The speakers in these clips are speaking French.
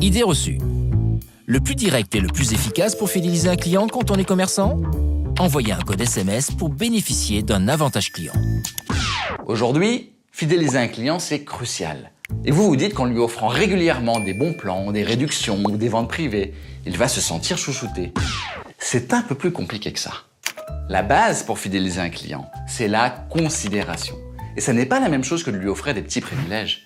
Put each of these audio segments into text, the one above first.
Idée reçue. Le plus direct et le plus efficace pour fidéliser un client quand on est commerçant ? Envoyez un code SMS pour bénéficier d'un avantage client. Aujourd'hui, fidéliser un client, c'est crucial. Et vous vous dites qu'en lui offrant régulièrement des bons plans, des réductions ou des ventes privées, il va se sentir chouchouté. C'est un peu plus compliqué que ça. La base pour fidéliser un client, c'est la considération. Et ça n'est pas la même chose que de lui offrir des petits privilèges.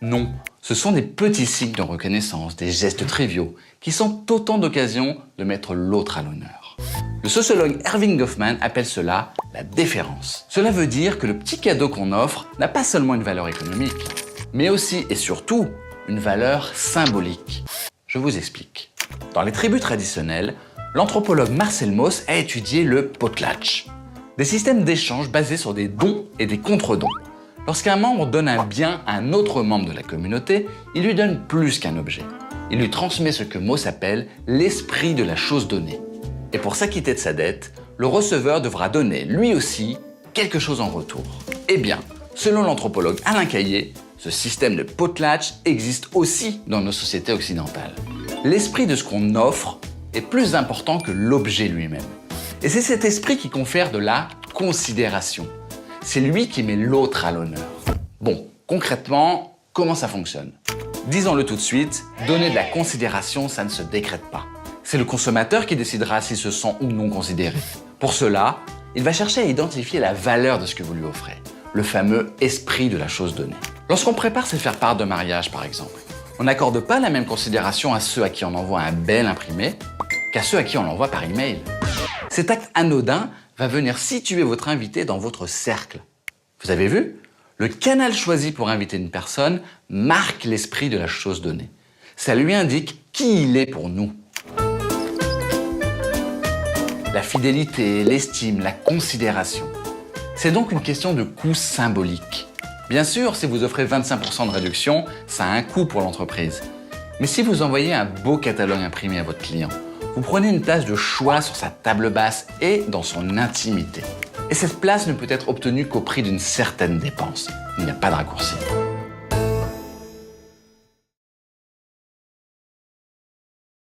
Non, ce sont des petits signes de reconnaissance, des gestes triviaux, qui sont autant d'occasions de mettre l'autre à l'honneur. Le sociologue Erving Goffman appelle cela la déférence. Cela veut dire que le petit cadeau qu'on offre n'a pas seulement une valeur économique, mais aussi et surtout une valeur symbolique. Je vous explique. Dans les tribus traditionnelles, l'anthropologue Marcel Mauss a étudié le potlatch, des systèmes d'échange basés sur des dons et des contre-dons. Lorsqu'un membre donne un bien à un autre membre de la communauté, il lui donne plus qu'un objet. Il lui transmet ce que Mauss appelle l'esprit de la chose donnée. Et pour s'acquitter de sa dette, le receveur devra donner, lui aussi, quelque chose en retour. Eh bien, selon l'anthropologue Alain Caillé, ce système de potlatch existe aussi dans nos sociétés occidentales. L'esprit de ce qu'on offre est plus important que l'objet lui-même. Et c'est cet esprit qui confère de la considération. C'est lui qui met l'autre à l'honneur. Bon, concrètement, comment ça fonctionne ? Disons-le tout de suite, donner de la considération, ça ne se décrète pas. C'est le consommateur qui décidera s'il se sent ou non considéré. Pour cela, il va chercher à identifier la valeur de ce que vous lui offrez, le fameux esprit de la chose donnée. Lorsqu'on prépare ses faire-part de mariage, par exemple, on n'accorde pas la même considération à ceux à qui on envoie un bel imprimé qu'à ceux à qui on l'envoie par email. Cet acte anodin va venir situer votre invité dans votre cercle. Vous avez vu ? Le canal choisi pour inviter une personne marque l'esprit de la chose donnée. Ça lui indique qui il est pour nous. La fidélité, l'estime, la considération. C'est donc une question de coût symbolique. Bien sûr, si vous offrez 25% de réduction, ça a un coût pour l'entreprise. Mais si vous envoyez un beau catalogue imprimé à votre client, vous prenez une place de choix sur sa table basse et dans son intimité. Et cette place ne peut être obtenue qu'au prix d'une certaine dépense. Il n'y a pas de raccourci.